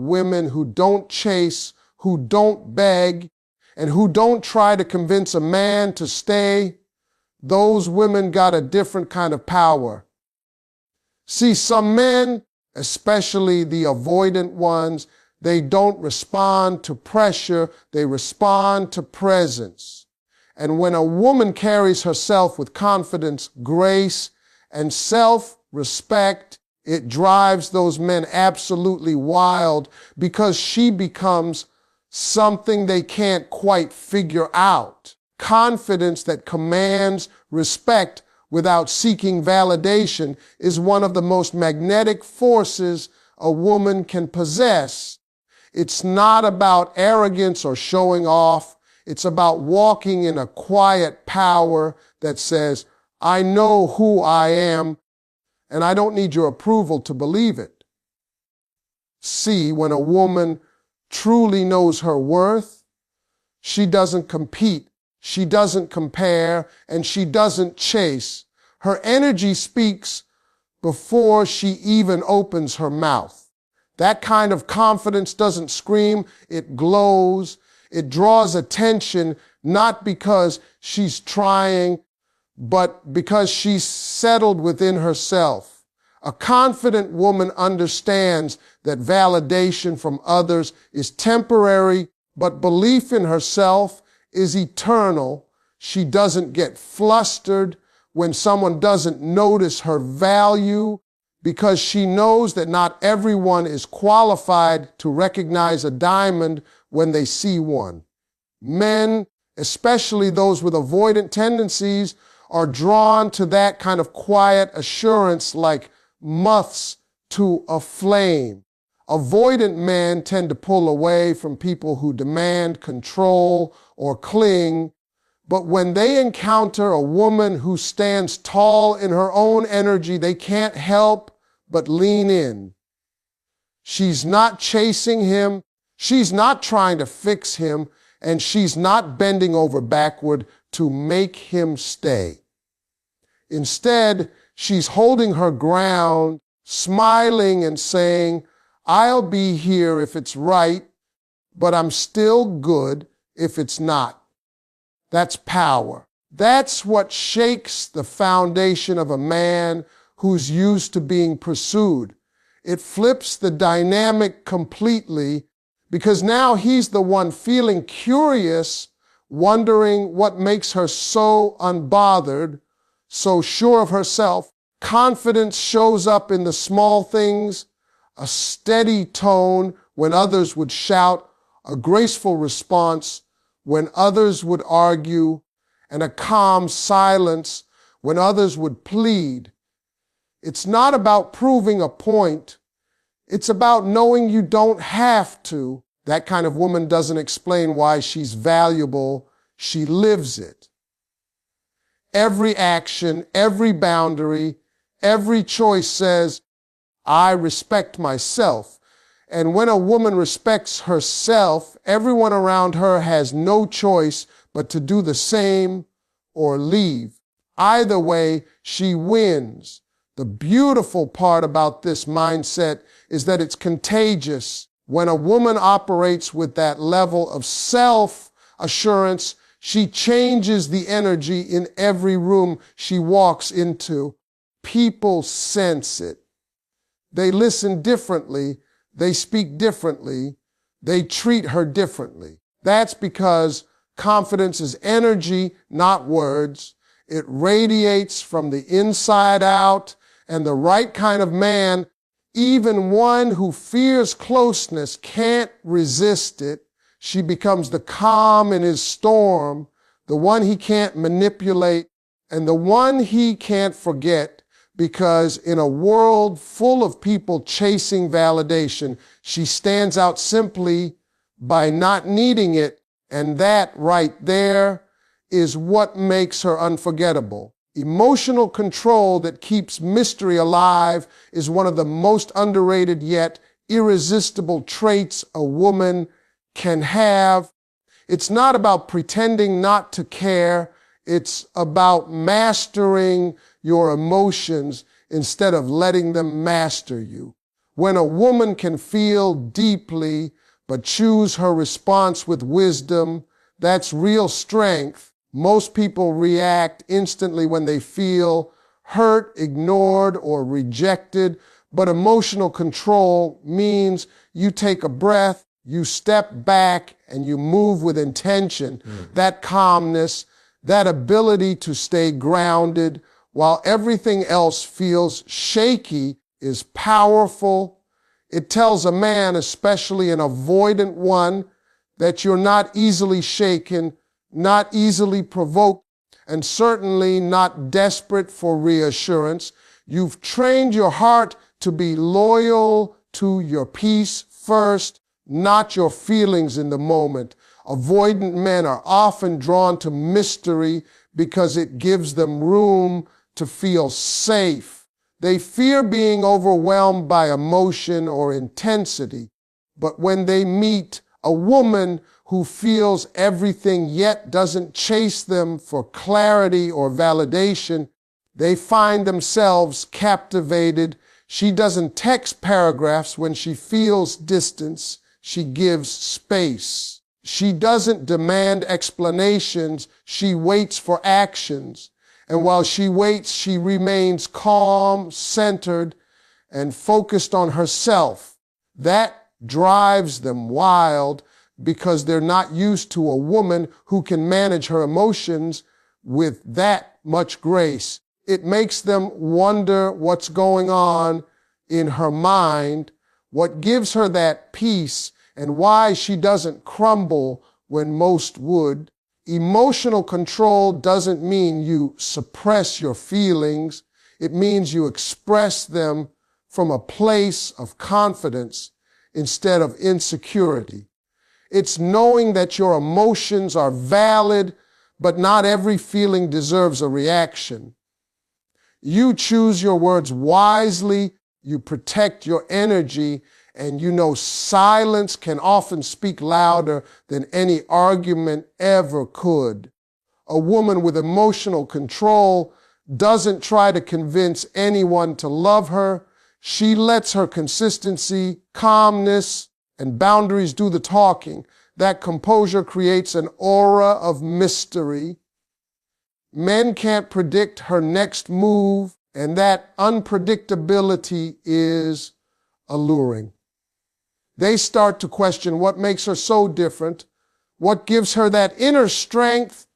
women who don't chase, who don't beg, and who don't try to convince a man to stay. Those women got a different kind of power. See, some men, especially the avoidant ones, they don't respond to pressure, they respond to presence. And when a woman carries herself with confidence, grace, and self-respect, it drives those men absolutely wild because she becomes something they can't quite figure out. Confidence that commands respect without seeking validation is one of the most magnetic forces a woman can possess. It's not about arrogance or showing off. It's about walking in a quiet power that says, I know who I am, and I don't need your approval to believe it. See, when a woman truly knows her worth, she doesn't compete, she doesn't compare, and she doesn't chase. Her energy speaks before she even opens her mouth. That kind of confidence doesn't scream, it glows. It draws attention, not because she's trying, but because she's settled within herself. A confident woman understands that validation from others is temporary, but belief in herself is eternal. She doesn't get flustered when someone doesn't notice her value, because she knows that not everyone is qualified to recognize a diamond when they see one. Men, especially those with avoidant tendencies, are drawn to that kind of quiet assurance like moths to a flame. Avoidant men tend to pull away from people who demand control or cling, but when they encounter a woman who stands tall in her own energy, they can't help but lean in. She's not chasing him, she's not trying to fix him, and she's not bending over backward to make him stay. Instead, she's holding her ground, smiling and saying, I'll be here if it's right, but I'm still good if it's not. That's power. That's what shakes the foundation of a man who's used to being pursued. It flips the dynamic completely because now he's the one feeling curious, wondering what makes her so unbothered, so sure of herself. Confidence shows up in the small things, a steady tone when others would shout, a graceful response when others would argue, and a calm silence when others would plead. It's not about proving a point. It's about knowing you don't have to. That kind of woman doesn't explain why she's valuable. She lives it. Every action, every boundary, every choice says, I respect myself. And when a woman respects herself, everyone around her has no choice but to do the same or leave. Either way, she wins. The beautiful part about this mindset is that it's contagious. When a woman operates with that level of self-assurance, she changes the energy in every room she walks into. People sense it. They listen differently. They speak differently. They treat her differently. That's because confidence is energy, not words. It radiates from the inside out. And the right kind of man, even one who fears closeness, can't resist it. She becomes the calm in his storm, the one he can't manipulate, and the one he can't forget, because in a world full of people chasing validation, she stands out simply by not needing it, and that right there is what makes her unforgettable. Emotional control that keeps mystery alive is one of the most underrated yet irresistible traits a woman can have. It's not about pretending not to care. It's about mastering your emotions instead of letting them master you. When a woman can feel deeply but choose her response with wisdom, that's real strength. Most people react instantly when they feel hurt, ignored, or rejected, but emotional control means you take a breath, you step back, and you move with intention. That calmness, that ability to stay grounded while everything else feels shaky is powerful. It tells a man, especially an avoidant one, that you're not easily shaken, not easily provoked, and certainly not desperate for reassurance. You've trained your heart to be loyal to your peace first, not your feelings in the moment. Avoidant men are often drawn to mystery because it gives them room to feel safe. They fear being overwhelmed by emotion or intensity, but when they meet a woman who feels everything yet doesn't chase them for clarity or validation, they find themselves captivated. She doesn't text paragraphs when she feels distance. She gives space. She doesn't demand explanations. She waits for actions. And while she waits, she remains calm, centered, and focused on herself. That drives them wild because they're not used to a woman who can manage her emotions with that much grace. It makes them wonder what's going on in her mind, what gives her that peace, and why she doesn't crumble when most would. Emotional control doesn't mean you suppress your feelings. It means you express them from a place of confidence instead of insecurity. It's knowing that your emotions are valid, but not every feeling deserves a reaction. You choose your words wisely, you protect your energy, and you know silence can often speak louder than any argument ever could. A woman with emotional control doesn't try to convince anyone to love her. She lets her consistency, calmness, and boundaries do the talking. That composure creates an aura of mystery. Men can't predict her next move, and that unpredictability is alluring. They start to question what makes her so different, what gives her that inner strength,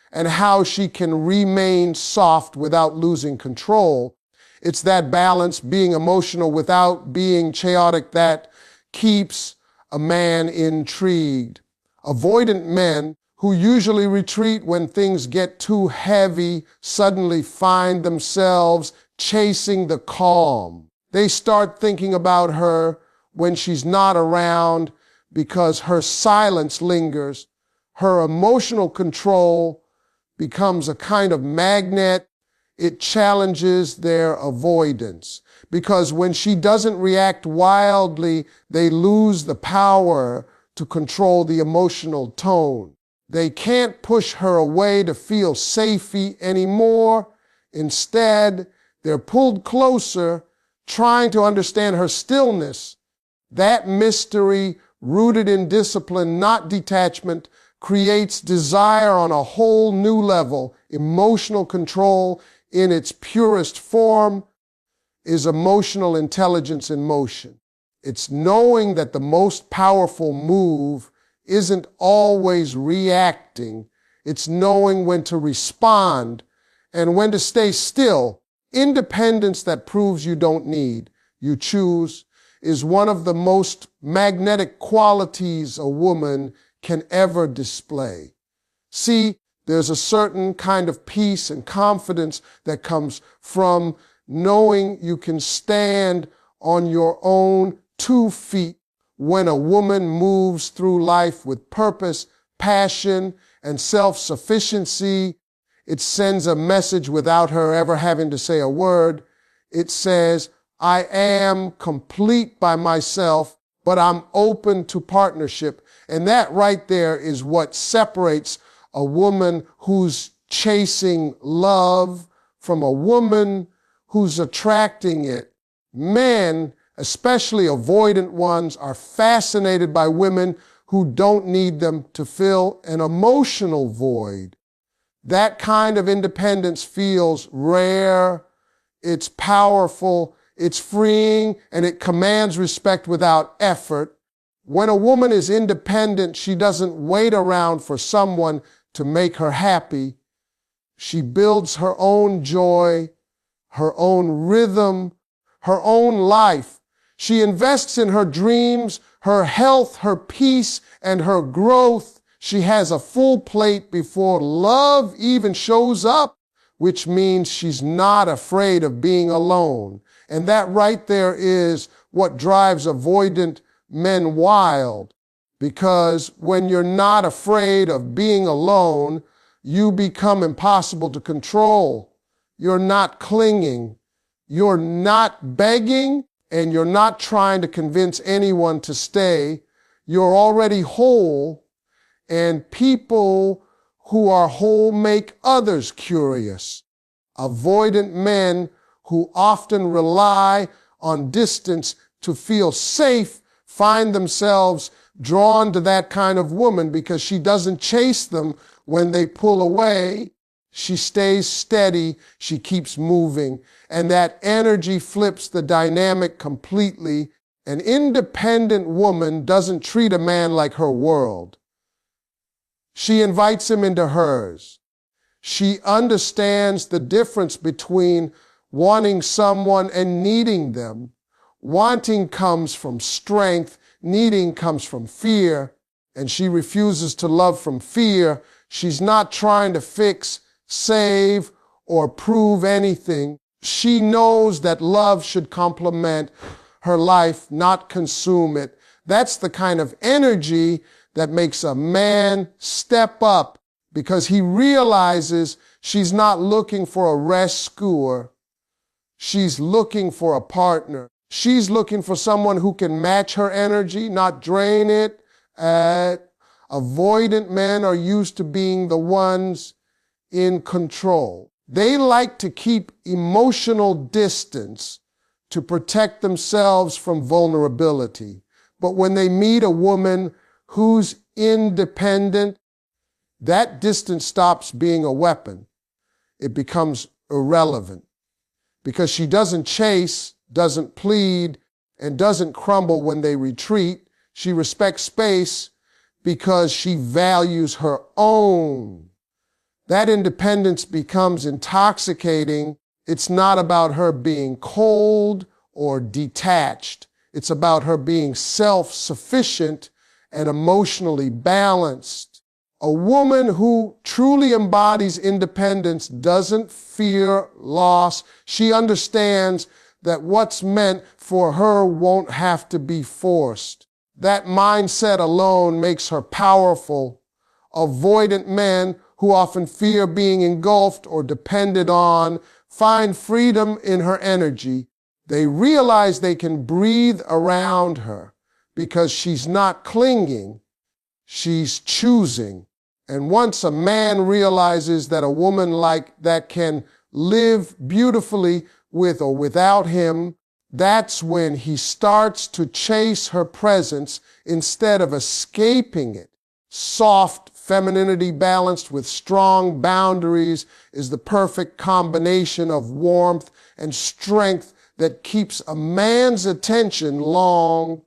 and how she can remain soft without losing control. It's that balance, being emotional without being chaotic, that keeps a man intrigued. Avoidant men, who usually retreat when things get too heavy, suddenly find themselves chasing the calm. They start thinking about her when she's not around because her silence lingers. Her emotional control becomes a kind of magnet. It challenges their avoidance because when she doesn't react wildly, they lose the power to control the emotional tone. They can't push her away to feel safety anymore. Instead, they're pulled closer, trying to understand her stillness. That mystery, rooted in discipline, not detachment, creates desire on a whole new level. Emotional control in its purest form is emotional intelligence in motion. It's knowing that the most powerful move isn't always reacting. It's knowing when to respond and when to stay still. Independence that proves you don't need, you choose, is one of the most magnetic qualities a woman can ever display. See, there's a certain kind of peace and confidence that comes from knowing you can stand on your own 2 feet. When a woman moves through life with purpose, passion, and self-sufficiency, it sends a message without her ever having to say a word. It says, I am complete by myself, but I'm open to partnership. And that right there is what separates a woman who's chasing love from a woman who's attracting it. Men especially avoidant ones, are fascinated by women who don't need them to fill an emotional void. That kind of independence feels rare, it's powerful, it's freeing, and it commands respect without effort. When a woman is independent, she doesn't wait around for someone to make her happy. She builds her own joy, her own rhythm, her own life. She invests in her dreams, her health, her peace, and her growth. She has a full plate before love even shows up, which means she's not afraid of being alone. And that right there is what drives avoidant men wild. Because when you're not afraid of being alone, you become impossible to control. You're not clinging. You're not begging, and you're not trying to convince anyone to stay. You're already whole, and people who are whole make others curious. Avoidant men who often rely on distance to feel safe find themselves drawn to that kind of woman because she doesn't chase them when they pull away. She stays steady, she keeps moving, and that energy flips the dynamic completely. An independent woman doesn't treat a man like her world. She invites him into hers. She understands the difference between wanting someone and needing them. Wanting comes from strength, needing comes from fear, and she refuses to love from fear. She's not trying to fix, save, or prove anything. She knows that love should complement her life, not consume it. That's the kind of energy that makes a man step up because he realizes she's not looking for a rescuer. She's looking for a partner. She's looking for someone who can match her energy, not drain it. Avoidant men are used to being the ones in control. They like to keep emotional distance to protect themselves from vulnerability. But when they meet a woman who's independent, that distance stops being a weapon. It becomes irrelevant because she doesn't chase, doesn't plead, and doesn't crumble when they retreat. She respects space because she values her own. That independence becomes intoxicating. It's not about her being cold or detached. It's about her being self-sufficient and emotionally balanced. A woman who truly embodies independence doesn't fear loss. She understands that what's meant for her won't have to be forced. That mindset alone makes her powerful. Avoidant men who often fear being engulfed or depended on find freedom in her energy. They realize they can breathe around her because she's not clinging, she's choosing. And once a man realizes that a woman like that can live beautifully with or without him, that's when he starts to chase her presence instead of escaping it. Soft femininity balanced with strong boundaries is the perfect combination of warmth and strength that keeps a man's attention long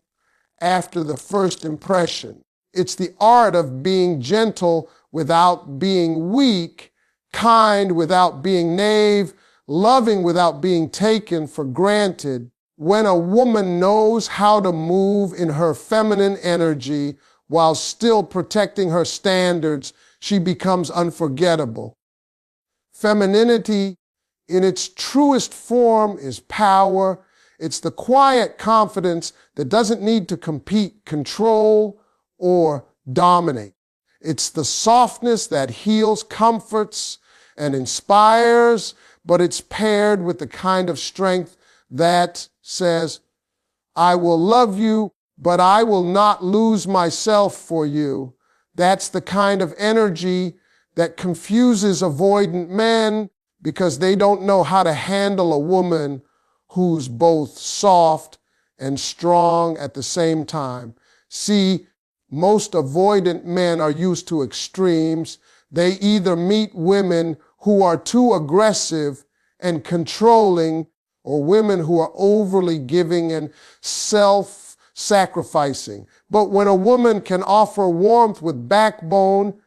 after the first impression. It's the art of being gentle without being weak, kind without being naive, loving without being taken for granted. When a woman knows how to move in her feminine energy while still protecting her standards, she becomes unforgettable. Femininity in its truest form is power. It's the quiet confidence that doesn't need to compete, control, or dominate. It's the softness that heals, comforts, and inspires, but it's paired with the kind of strength that says, I will love you, but I will not lose myself for you. That's the kind of energy that confuses avoidant men because they don't know how to handle a woman who's both soft and strong at the same time. See, most avoidant men are used to extremes. They either meet women who are too aggressive and controlling, or women who are overly giving and self-sacrificing. But when a woman can offer warmth with backbone,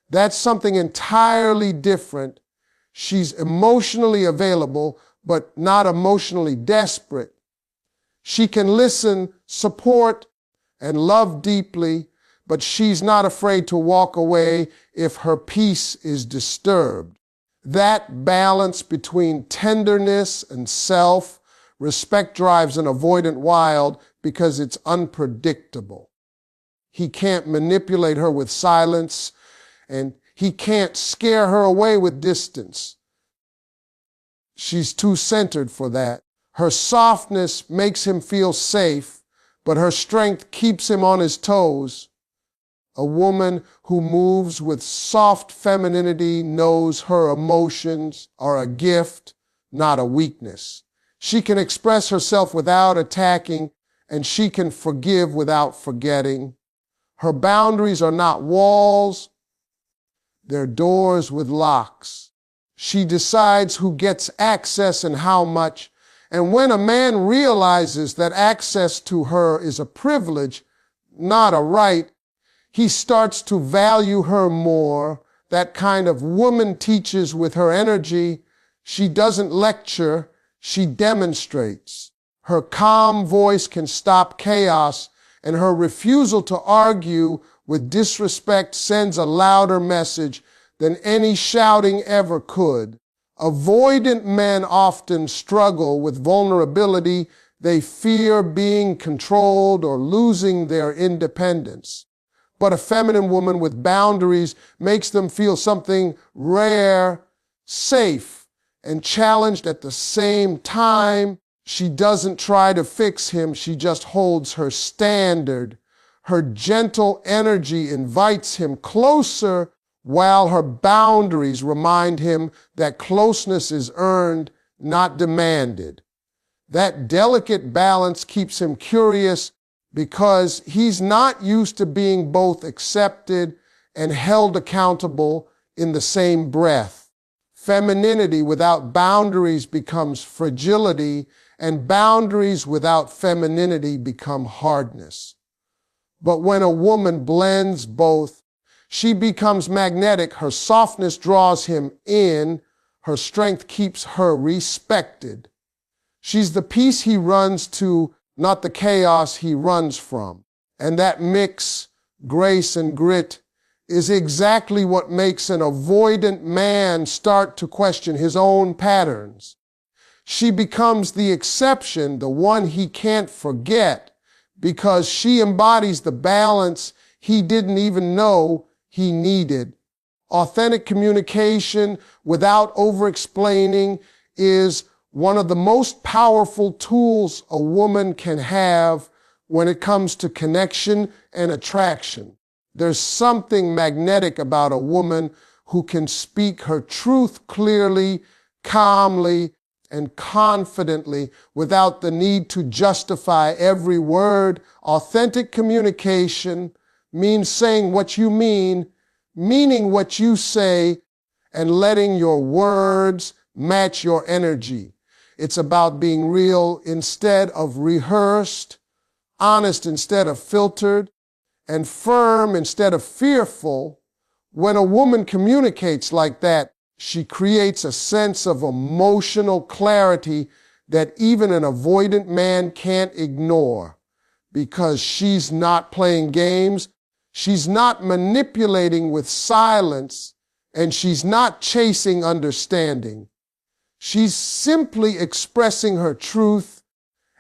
that's something entirely different. She's emotionally available, but not emotionally desperate. She can listen, support, and love deeply, but she's not afraid to walk away if her peace is disturbed. That balance between tenderness and self-respect drives an avoidant wild because it's unpredictable. He can't manipulate her with silence, and he can't scare her away with distance. She's too centered for that. Her softness makes him feel safe, but her strength keeps him on his toes. A woman who moves with soft femininity knows her emotions are a gift, not a weakness. She can express herself without attacking, and she can forgive without forgetting. Her boundaries are not walls, they're doors with locks. She decides who gets access and how much, and when a man realizes that access to her is a privilege, not a right, he starts to value her more. That kind of woman teaches with her energy. She doesn't lecture, she demonstrates. Her calm voice can stop chaos, and her refusal to argue with disrespect sends a louder message than any shouting ever could. Avoidant men often struggle with vulnerability. They fear being controlled or losing their independence. But a feminine woman with boundaries makes them feel something rare, safe, and challenged at the same time. She doesn't try to fix him, she just holds her standard. Her gentle energy invites him closer, while her boundaries remind him that closeness is earned, not demanded. That delicate balance keeps him curious, because he's not used to being both accepted and held accountable in the same breath. Femininity without boundaries becomes fragility, and boundaries without femininity become hardness. But when a woman blends both, she becomes magnetic. Her softness draws him in, her strength keeps her respected. She's the peace he runs to, not the chaos he runs from. And that mix, grace and grit, is exactly what makes an avoidant man start to question his own patterns. She becomes the exception, the one he can't forget, because she embodies the balance he didn't even know he needed. Authentic communication without over-explaining is one of the most powerful tools a woman can have when it comes to connection and attraction. There's something magnetic about a woman who can speak her truth clearly, calmly, and confidently without the need to justify every word. Authentic communication means saying what you mean, meaning what you say, and letting your words match your energy. It's about being real instead of rehearsed, honest instead of filtered, and firm instead of fearful. When a woman communicates like that, she creates a sense of emotional clarity that even an avoidant man can't ignore, because she's not playing games, she's not manipulating with silence, and she's not chasing understanding. She's simply expressing her truth,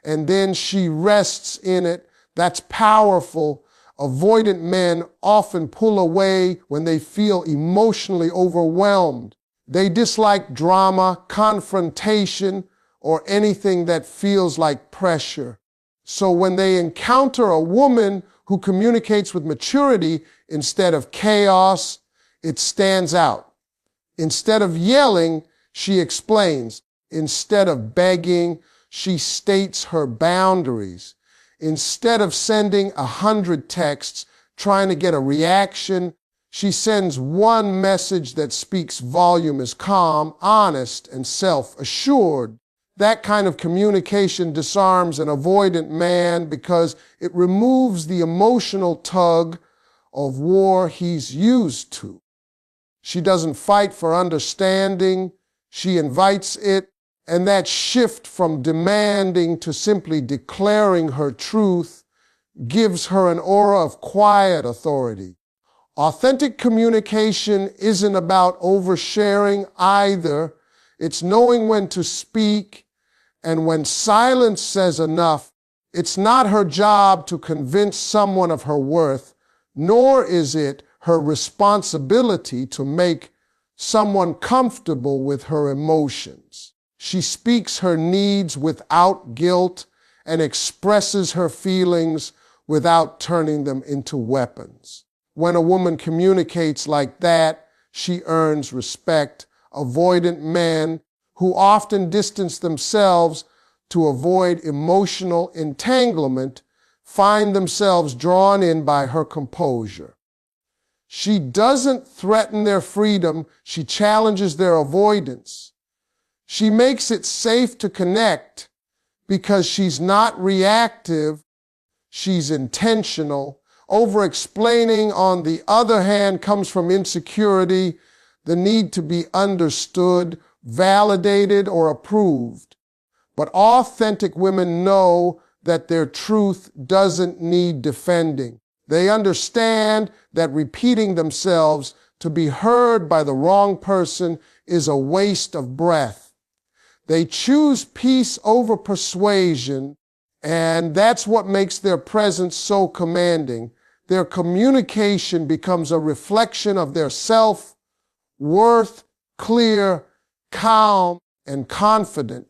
and then she rests in it. That's powerful. Avoidant men often pull away when they feel emotionally overwhelmed. They dislike drama, confrontation, or anything that feels like pressure. So when they encounter a woman who communicates with maturity instead of chaos, it stands out. Instead of yelling, she explains. Instead of begging, she states her boundaries. Instead of sending 100 texts trying to get a reaction, she sends one message that speaks volume, is calm, honest, and self-assured. That kind of communication disarms an avoidant man because it removes the emotional tug of war he's used to. She doesn't fight for understanding, she invites it, and that shift from demanding to simply declaring her truth gives her an aura of quiet authority. Authentic communication isn't about oversharing either. It's knowing when to speak, and when silence says enough. It's not her job to convince someone of her worth, nor is it her responsibility to make someone comfortable with her emotions. She speaks her needs without guilt and expresses her feelings without turning them into weapons. When a woman communicates like that, she earns respect. Avoidant men, who often distance themselves to avoid emotional entanglement, find themselves drawn in by her composure. She doesn't threaten their freedom, she challenges their avoidance. She makes it safe to connect because she's not reactive, she's intentional. Over-explaining, on the other hand, comes from insecurity, the need to be understood, validated, or approved. But authentic women know that their truth doesn't need defending. They understand that repeating themselves to be heard by the wrong person is a waste of breath. They choose peace over persuasion, and that's what makes their presence so commanding. Their communication becomes a reflection of their self-worth, clear, calm, and confident.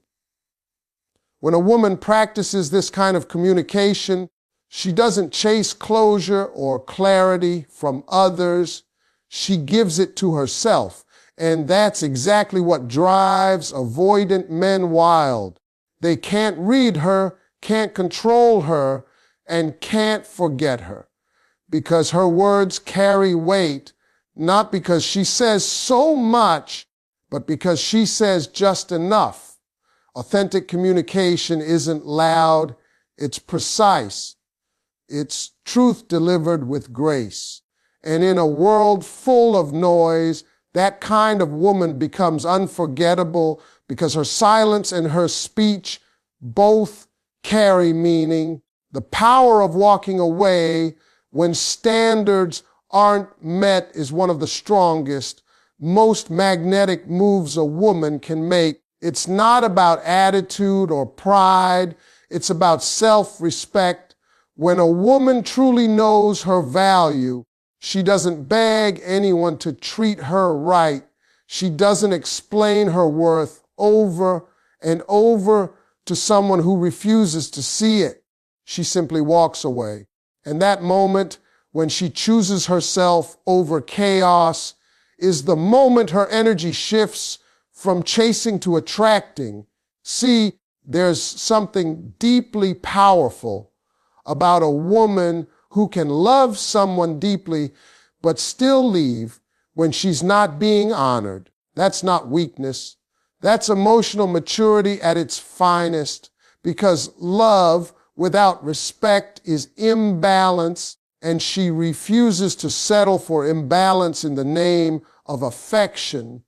When a woman practices this kind of communication, she doesn't chase closure or clarity from others. She gives it to herself. And that's exactly what drives avoidant men wild. They can't read her, can't control her, and can't forget her. Because her words carry weight, not because she says so much, but because she says just enough. Authentic communication isn't loud, it's precise. It's truth delivered with grace. And in a world full of noise, that kind of woman becomes unforgettable because her silence and her speech both carry meaning. The power of walking away when standards aren't met is one of the strongest, most magnetic moves a woman can make. It's not about attitude or pride. It's about self-respect. When a woman truly knows her value, she doesn't beg anyone to treat her right. She doesn't explain her worth over and over to someone who refuses to see it. She simply walks away. And that moment when she chooses herself over chaos is the moment her energy shifts from chasing to attracting. See, there's something deeply powerful about a woman who can love someone deeply but still leave when she's not being honored. That's not weakness. That's emotional maturity at its finest, because love without respect is imbalance, and she refuses to settle for imbalance in the name of affection.